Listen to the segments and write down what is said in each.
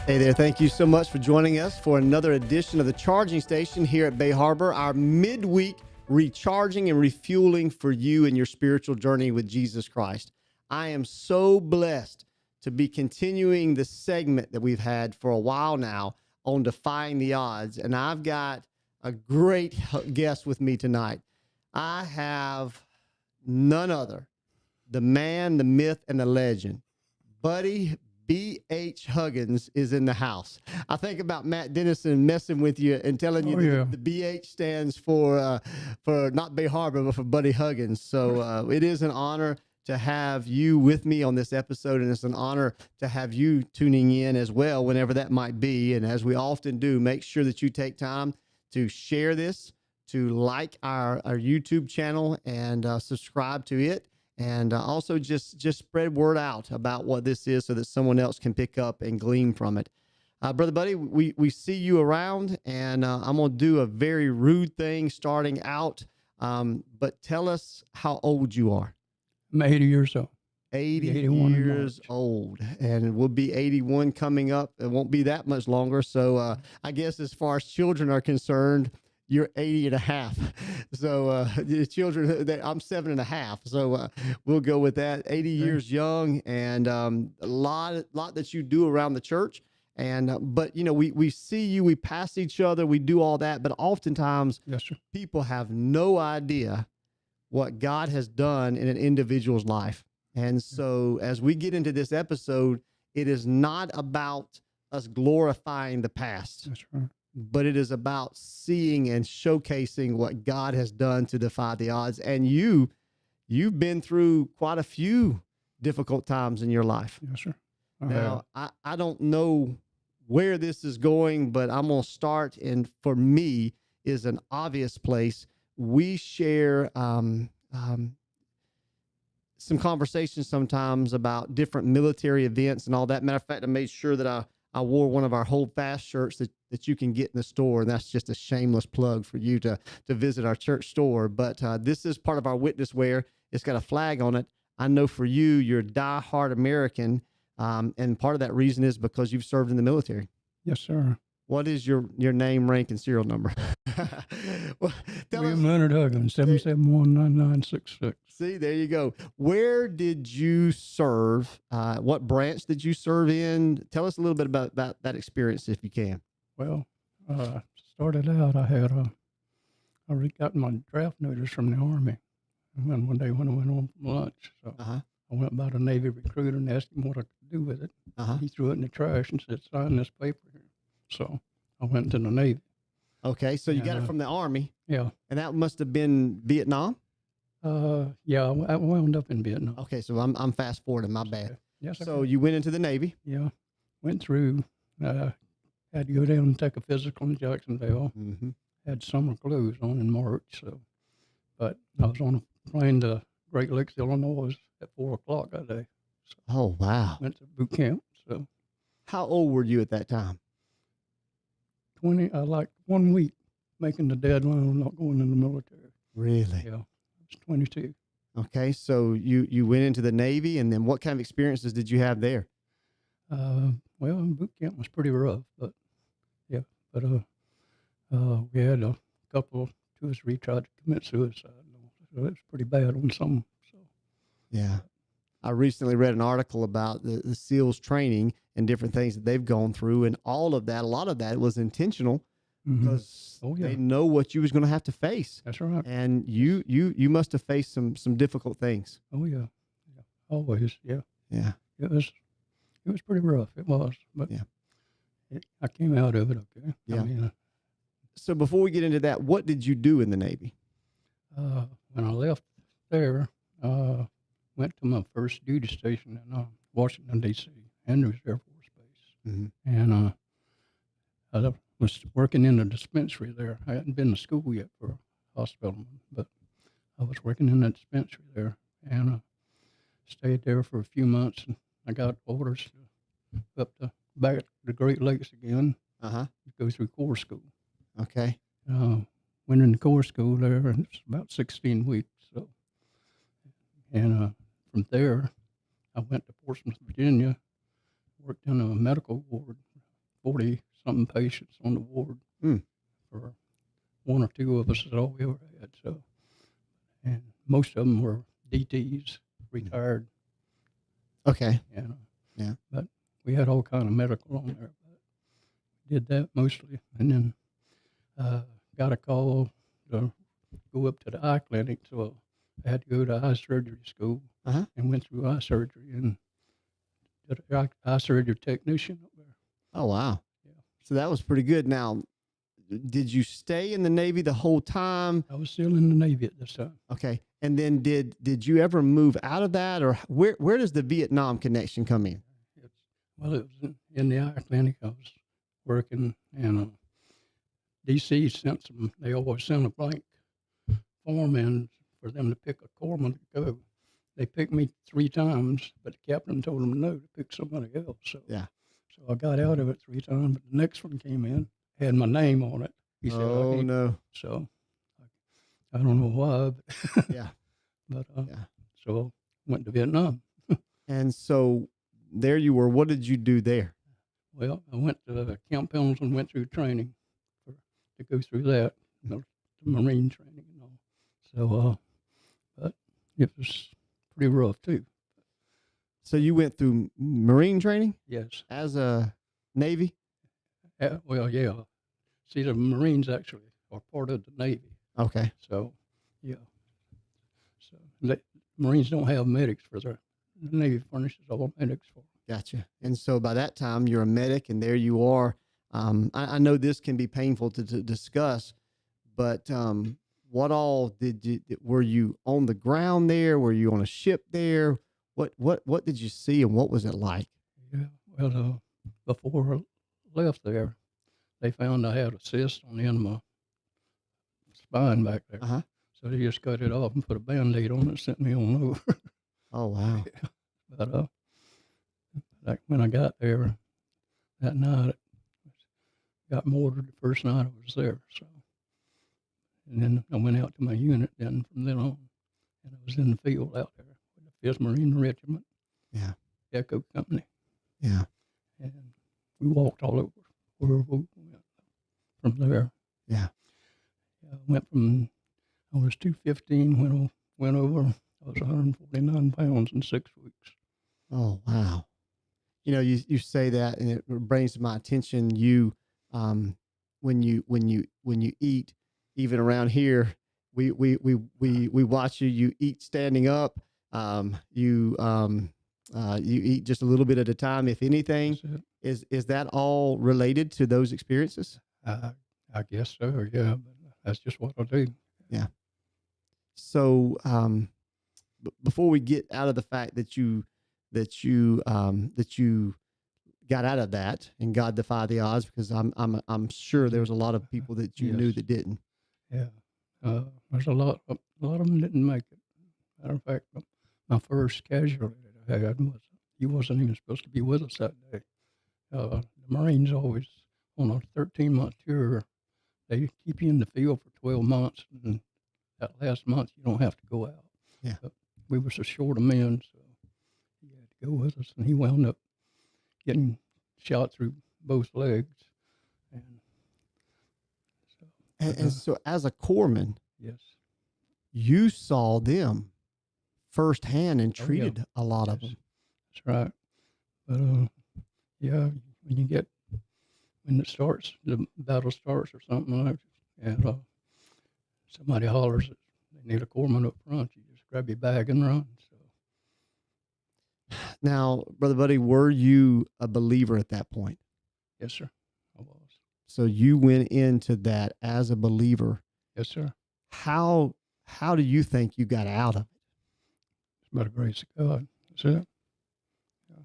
Hey there, thank you so much for joining us for another edition of the Charging Station here at Bay Harbor, our midweek recharging and refueling for you in your spiritual journey with Jesus Christ. I am so blessed to be continuing the segment that we've had for a while now on defying the odds, and I've got a great guest with me tonight. I have none other, the man, the myth, and the legend, Buddy B.H. Huggins is in the house. I think about Matt Dennison messing with you and telling you that the B.H. stands for not Bay Harbor, but for Buddy Huggins. So it is an honor to have you with me on this episode, and it's an honor to have you tuning in as well whenever that might be. And as we often do, make sure that you take time to share this, to like our YouTube channel and subscribe to it. And also just spread word out about what this is so that someone else can pick up and glean from it. Brother Buddy, we see you around, and I'm going to do a very rude thing starting out. But tell us how old you are. I'm 80 years old. 81 years old, and we'll be 81 coming up. It won't be that much longer. So I guess as far as children are concerned, you're 80 and a half. So the children, I'm 7 and a half. So we'll go with that. 80 years young, and a lot that you do around the church. And but you know, we see you, we pass each other, we do all that, but oftentimes people have no idea what God has done in an individual's life. And so as we get into this episode, it is not about us glorifying the past. That's right. But it is about seeing and showcasing what God has done to defy the odds. And you've been through quite a few difficult times in your life. Yes, sir. Now, I don't know where this is going, but I'm going to start. And for me, is an obvious place. We share some conversations sometimes about different military events and all that. Matter of fact, I made sure that I wore one of our Hold Fast shirts that you can get in the store, and that's just a shameless plug for you to visit our church store. But this is part of our witness wear. It's got a flag on it. I know for you, you're a diehard American, and part of that reason is because you've served in the military. Yes, sir. What is your name, rank, and serial number? Well, William Leonard Huggins, 7719966. See, there you go. Where did you serve? What branch did you serve in? Tell us a little bit about that experience, if you can. Well, started out, I already got my draft notice from the Army. And then one day when I went on lunch, so I went by the Navy recruiter and asked him what I could do with it. He threw it in the trash and said, sign this paper here. So I went to the Navy. Okay, so you got it from the Army. Yeah. And that must have been Vietnam? Yeah, I wound up in Vietnam. Okay, so I'm fast forwarding, my bad. Yes, sir. So you went into the Navy? Yeah, went through, had to go down and take a physical in Jacksonville. Had summer clothes on in March, so, but I was on a plane to Great Lakes, Illinois at 4 o'clock that day. So oh, wow. Went to boot camp, so. How old were you at that time? Like 1 week making the deadline on not going in the military. Really? Yeah, I was 22. Okay, so you went into the Navy, and then what kind of experiences did you have there? Well, boot camp was pretty rough, but yeah, but we had a couple, 2 or 3 tried to commit suicide. So it was pretty bad on some. So yeah, I recently read an article about the SEALs training and different things that they've gone through, and all of that, a lot of that was intentional because they know what you was going to have to face. That's right. And you must have faced some difficult things. Oh yeah, always. Yeah. It was pretty rough. It was, but I came out of it okay. Yeah. I mean, so before we get into that, what did you do in the Navy? When I left there, went to my first duty station in Washington, D.C., Andrews Air Force Base. And I was working in a dispensary there. I hadn't been to school yet for a hospital, but I was working in that dispensary there, and stayed there for a few months, and I got orders to back to the Great Lakes again, to go through Corps School. Okay. Went into Corps School there, and it's about 16 weeks. So, and from there, I went to Portsmouth, Virginia, worked in a medical ward 40-something patients on the ward. Mm. For one or two of us is all we ever had. So, and most of them were DTs, retired. Okay. And Yeah. but we had all kind of medical on there. But did that mostly, and then got a call to go up to the eye clinic. So I had to go to eye surgery school and went through eye surgery and did an eye surgery technician up there. Oh, wow. Yeah. So that was pretty good. Now, did you stay in the Navy the whole time? I was still in the Navy at this time. Okay. And then did you ever move out of that, or where does the Vietnam connection come in? Well, it was in the eye clinic. I was working, and DC sent some. They always sent a blank form in for them to pick a corpsman to go. They picked me 3 times, but the captain told them no to pick somebody else. So Yeah. So I got out of it 3 times, but the next one came in, had my name on it. He said, "Oh no!" So I don't know why, but Yeah. But Yeah. so went to Vietnam. And so there you were. What did you do there? Well, I went to Camp Pendleton, went through training to go through that, the Marine training and all. So, but it was pretty rough too. So you went through Marine training Yes. as a Navy? Well, yeah. See, the Marines actually are part of the Navy. Okay. So, yeah. So the Marines don't have medics for the Navy furnishes all medics for them. Gotcha. And so by that time you're a medic, and there you are. I know this can be painful to discuss, but what all were you on the ground there? Were you on a ship there? What did you see, and what was it like? Yeah. Well, before I left there, they found I had a cyst on the end of my spine back there. Uh-huh. So they just cut it off and put a Band-Aid on it and sent me on over. Oh, wow. Yeah. But like when I got there that night, it got mortared the first night I was there. So, and then I went out to my unit. Then from then on, and I was in the field out there with the 5th Marine Regiment. Yeah. Echo Company. Yeah. And we walked all over where we went from there. Yeah. I went from, I was 215, went over, I was 149 pounds in 6 weeks. Oh, wow. You know, you say that, and it brings to my attention you, when you eat, even around here, we watch you eat standing up. You eat just a little bit at a time, if anything. Is that all related to those experiences? I guess so, yeah, but that's just what I do. Yeah. So, before we get out of the fact that you got out of that, and God defy the odds, because I'm sure there was a lot of people that you knew that didn't. Yeah. There's a lot of them didn't make it. Matter of fact, my first casualty that I had he wasn't even supposed to be with us that day. The Marines always, on a 13-month tour, they keep you in the field for 12 months, and that last month you don't have to go out. Yeah. But we were so short of men, so he had to go with us, and he wound up getting shot through both legs. And so as a corpsman, yes, you saw them firsthand and treated a lot of them. That's right. But yeah, when it starts, the battle starts or something like that, and somebody hollers that they need a corpsman up front, you just grab your bag and run. So. Now, Brother Buddy, were you a believer at that point? Yes, sir, I was. So you went into that as a believer. Yes, sir. How do you think you got out of it? It's by the grace of God. That's it. Yeah.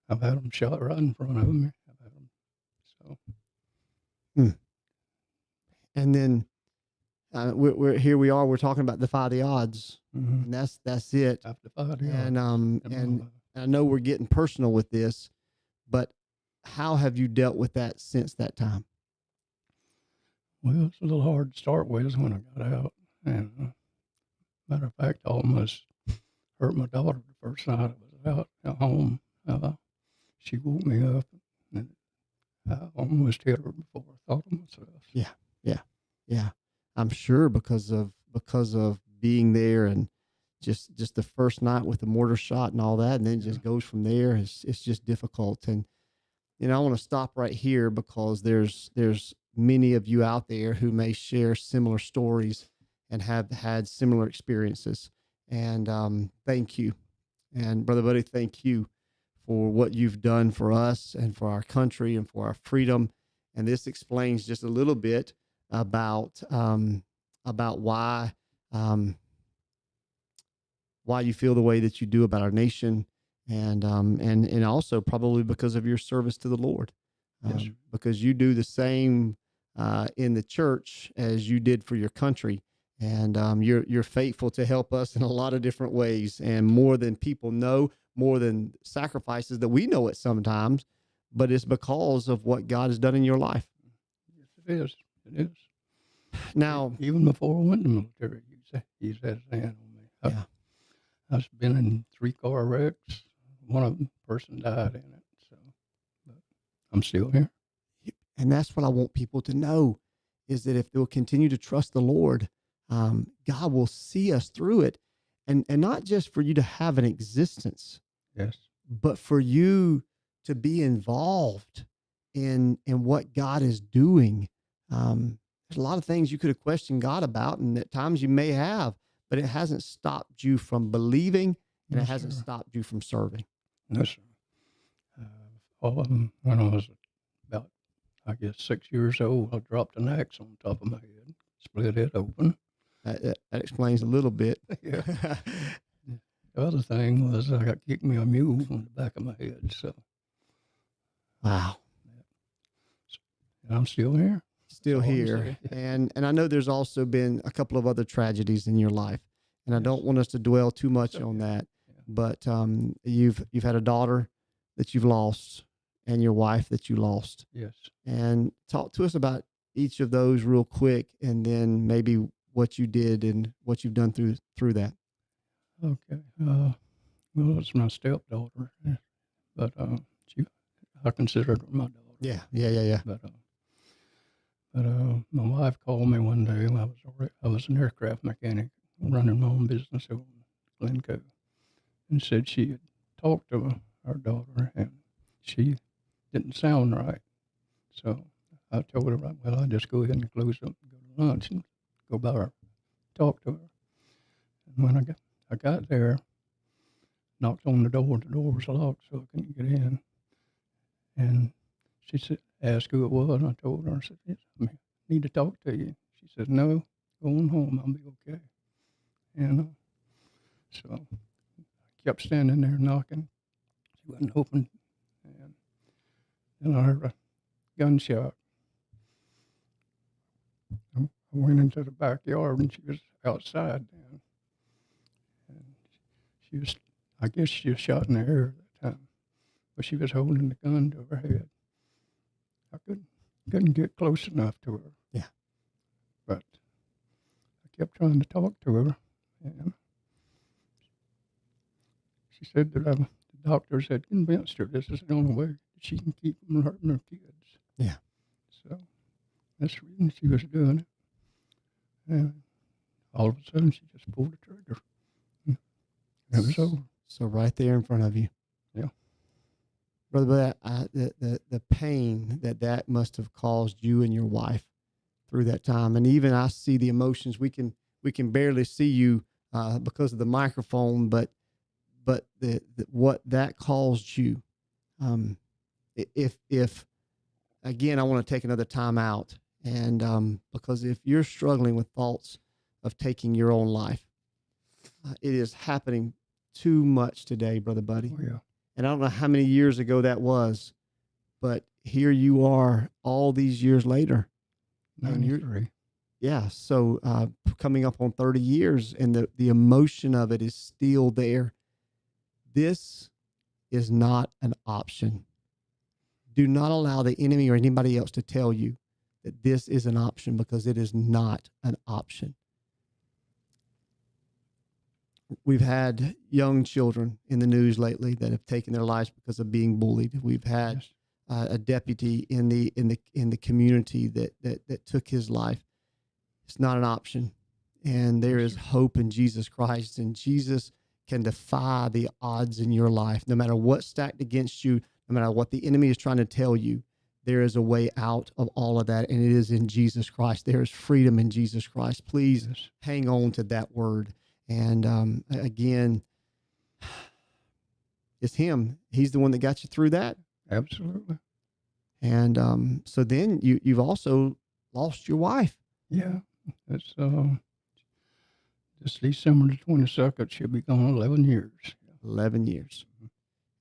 I've had them shot right in front of me. I've had them. So. And then we're here. We are. We're talking about defy the odds, Mm-hmm. and that's it. I've defied the And odds. and I know we're getting personal with this, but how have you dealt with that since that time? Well, it's a little hard to start with when I got out. And matter of fact, I almost hurt my daughter the first night I was out at home. She woke me up, and I almost hit her before I thought of myself. Yeah, yeah, yeah. I'm sure because of being there and just the first night with the mortar shot and all that, and then it just goes from there. It's just difficult. And I want to stop right here because there's many of you out there who may share similar stories and have had similar experiences. And thank you, and Brother Buddy, thank you for what you've done for us and for our country and for our freedom. And this explains just a little bit about um, why you feel the way that you do about our nation, and also probably because of your service to the Lord, Yes. because you do the same in the church as you did for your country, and you're faithful to help us in a lot of different ways, and more than people know, more than sacrifices that we know it sometimes, but it's because of what God has done in your life. Yes, it is. It is. Now, Even before I went to the military, he's had his hand on me. yeah. I've been in 3 car wrecks. One of them, person died in it. So, but I'm still here. And that's what I want people to know, is that if they'll continue to trust the Lord, God will see us through it. And not just for you to have an existence, Yes. but for you to be involved in what God is doing. There's a lot of things you could have questioned God about, and at times you may have, but it hasn't stopped you from believing, and Yes, it hasn't sir. stopped you from serving. No, sir. All of them, when I was about, I guess, 6 years old, I dropped an axe on top of my head, split it open. That explains a little bit. Yeah. The other thing was I got kicked me a mule on the back of my head. So, Wow. and I'm still here. Still That's all I'm here. saying. And I know there's also been a couple of other tragedies in your life, and I Yes. don't want us to dwell too much Okay. on that. Yeah. But you've had a daughter that you've lost, and your wife that you lost. Yes. And talk to us about each of those real quick, and then maybe what you did and what you've done through that. Okay. Well, it's my stepdaughter, but I consider her my daughter. Yeah. But my wife called me one day. I was an aircraft mechanic running my own business over in Glencoe, and said she had talked to our daughter and she didn't sound right. So I told her, well, I'll just go ahead and close up and go to lunch and go by her, talk to her. And when I got there, knocked on the door was locked, so I couldn't get in. And she said, asked who it was, and I told her, I said, yes, I need to talk to you. She said, no, go on home, I'll be okay. And so I kept standing there knocking. She wouldn't open. And then I heard a gunshot. I went into the backyard, and she was outside then. And she was, I guess she was shot in the air at that time, but she was holding the gun to her head. I couldn't get close enough to her. Yeah. But I kept trying to talk to her, and she said that the doctors had convinced her this is the only way that she can keep from hurting her kids. Yeah. So that's the reason she was doing it. And all of a sudden, she just pulled the trigger. And it was over. So right there in front of you. Yeah. Brother, the pain that must have caused you and your wife through that time, and even I see the emotions. We can barely see you because of the microphone, but the what that caused you. If again, I want to take another time out, and because if you're struggling with thoughts of taking your own life, it is happening too much today, Brother Buddy. Oh, yeah. And I don't know how many years ago that was, but here you are all these years later. 93. Yeah. So coming up on 30 years, and the emotion of it is still there. This is not an option. Do not allow the enemy or anybody else to tell you that this is an option, because it is not an option. We've had young children in the news lately that have taken their lives because of being bullied. We've had a deputy in the community that took his life. It's not an option, and there is hope in Jesus Christ, and Jesus can defy the odds in your life, no matter what's stacked against you, no matter what the enemy is trying to tell you. There is a way out of all of that, and it is in Jesus Christ. There is freedom in Jesus Christ. Please hang on to that word. And again, it's him. He's the one that got you through that. Absolutely. And so then you've also lost your wife. Yeah. It's this December the 22nd, she'll be gone 11 years. 11 years.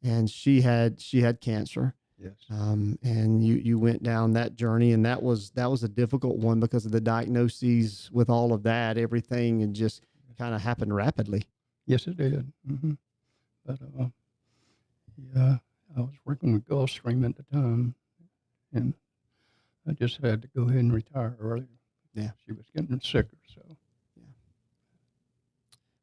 And she had cancer. Yes. And you went down that journey, and that was a difficult one because of the diagnoses with all of that, everything, and just kind of happened rapidly. Yes, it did. Mm-hmm. But yeah, I was working with Gulfstream at the time, and I just had to go ahead and retire early. Yeah. She was getting sicker, so.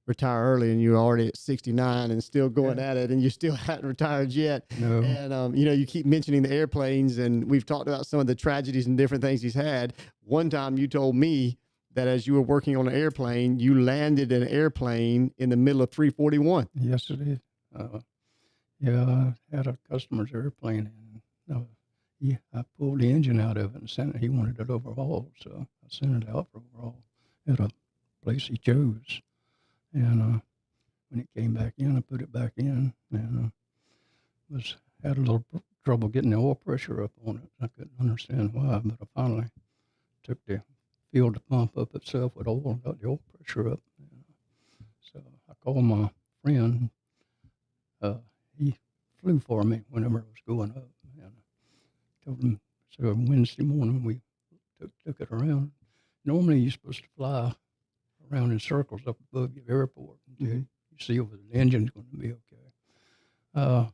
Retire early, and you're already at 69 and still going at it, and you still hadn't retired yet. No. And you keep mentioning the airplanes, and we've talked about some of the tragedies and different things he's had. One time you told me that as you were working on an airplane, you landed an airplane in the middle of 341. Yes, it did. Yeah, I had a customer's airplane, and I pulled the engine out of it and sent it. He wanted it overhauled, so I sent it out for overhaul at a place he chose. And when it came back in, I put it back in, and had a little trouble getting the oil pressure up on it. I couldn't understand why, but I finally took the field to pump up itself with oil and got the oil pressure up. So I called my friend. He flew for me whenever it was going up, and I told him. So Wednesday morning we took it around. Normally you're supposed to fly around in circles up above your airport until you see whether the engine's going to be okay.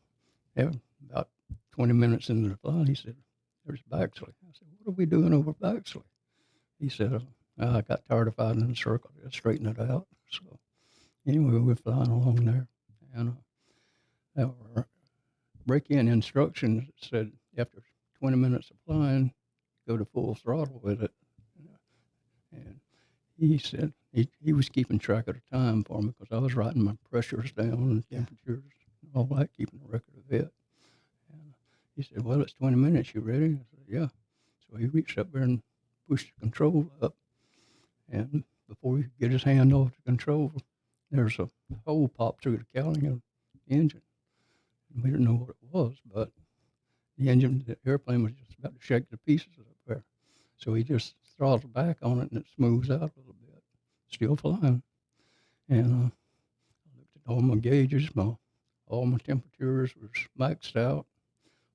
About 20 minutes into the flight, he said, "There's Baxley." I said, "What are we doing over Baxley?" He said, "I got tired of fighting in a circle. Let's straighten it out." So anyway, we're flying along there, and our break-in instructions said after 20 minutes of flying, go to full throttle with it. And he said he was keeping track of the time for me because I was writing my pressures down and temperatures and all that, keeping a record of it. And he said, "Well, it's 20 minutes. You ready?" I said, "Yeah." So he reached up there and pushed the control up. And before he could get his hand off the control, there's a hole popped through the cowling of the engine. And we didn't know what it was, but the airplane was just about to shake to pieces up there. So he just throttled back on it, and it smooths out a little bit. Still flying. And I looked at all my gauges. All my temperatures was maxed out.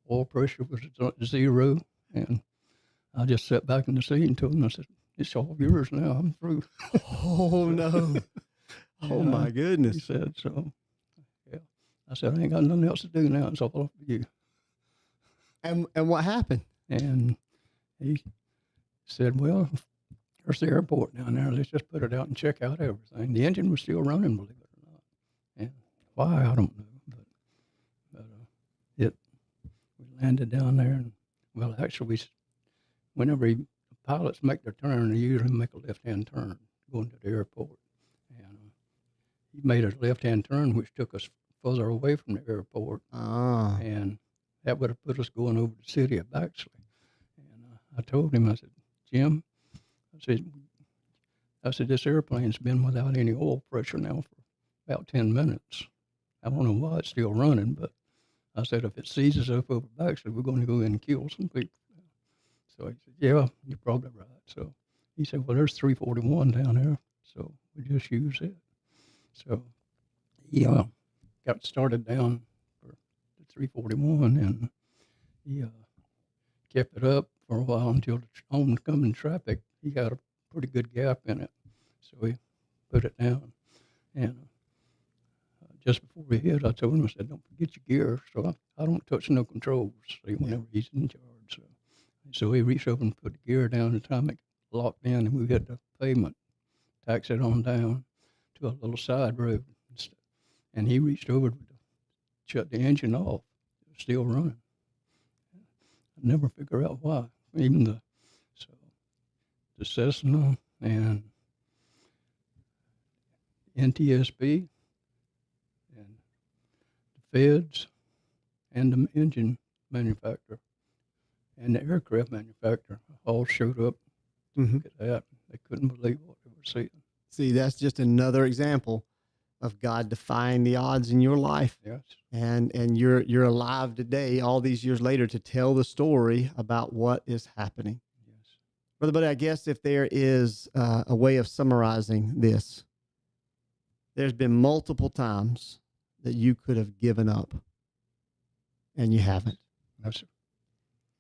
Oil pressure was at 0. And I just sat back in the seat and told him, I said, "It's all yours now. I'm through." Oh, no. Oh, my goodness. He said, so, yeah. I said, "I ain't got nothing else to do now. It's all up to you." And what happened? And he said, "Well, there's the airport down there. Let's just put it out and check out everything." The engine was still running, believe it or not. And why, I don't know. But we landed down there, and, well, actually, whenever pilots make their turn, they usually make a left-hand turn going to the airport. And he made a left-hand turn, which took us further away from the airport. And that would have put us going over the city of Baxley. And I told him, I said, "Jim," I said, "this airplane's been without any oil pressure now for about 10 minutes. I don't know why it's still running, but," I said, "if it seizes up over Baxley, we're going to go in and kill some people." So he said, "Yeah, you're probably right." So he said, "Well, there's 341 down there, so we just use it." So he got started down for the 341, and he kept it up for a while until the oncoming traffic, he had a pretty good gap in it. So he put it down. And just before we hit, I told him, I said, "Don't forget your gear." So I don't touch no controls whenever he's in charge. So he reached over and put the gear down. The time it locked in, and we hit the pavement, taxi it on down to a little side road. And he reached over to shut the engine off. It was still running. never figure out why. Even the Cessna and NTSB and the feds and the engine manufacturer and the aircraft manufacturer all showed up to look at that. They couldn't believe what they were seeing. See, that's just another example of God defying the odds in your life. Yes. And you're alive today, all these years later, to tell the story about what is happening. Yes. Brother Buddy, I guess if there is a way of summarizing this, there's been multiple times that you could have given up, and you haven't. No, sir.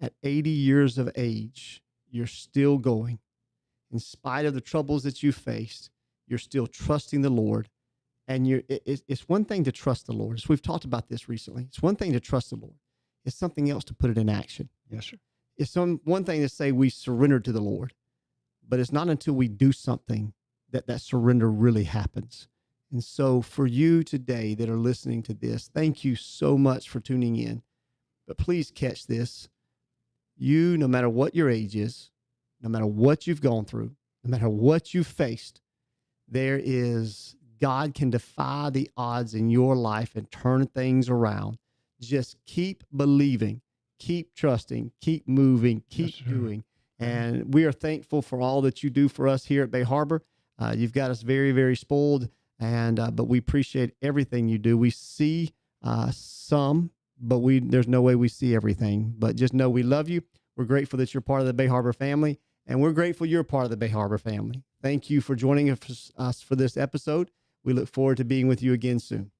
At 80 years of age, you're still going. In spite of the troubles that you faced, you're still trusting the Lord. And it's one thing to trust the Lord. As we've talked about this recently. It's one thing to trust the Lord. It's something else to put it in action. Yes, sir. It's one thing to say we surrender to the Lord, but it's not until we do something that surrender really happens. And so for you today that are listening to this, thank you so much for tuning in. But please catch this. You, no matter what your age is, no matter what you've gone through, no matter what you've faced, God can defy the odds in your life and turn things around. Just keep believing, keep trusting, keep moving, keep doing. And we are thankful for all that you do for us here at Bay Harbor. You've got us very, very spoiled, but we appreciate everything you do. We see some, but there's no way we see everything. But just know we love you. We're grateful that you're part of the Bay Harbor family, and we're grateful you're part of the Bay Harbor family. Thank you for joining us for this episode. We look forward to being with you again soon.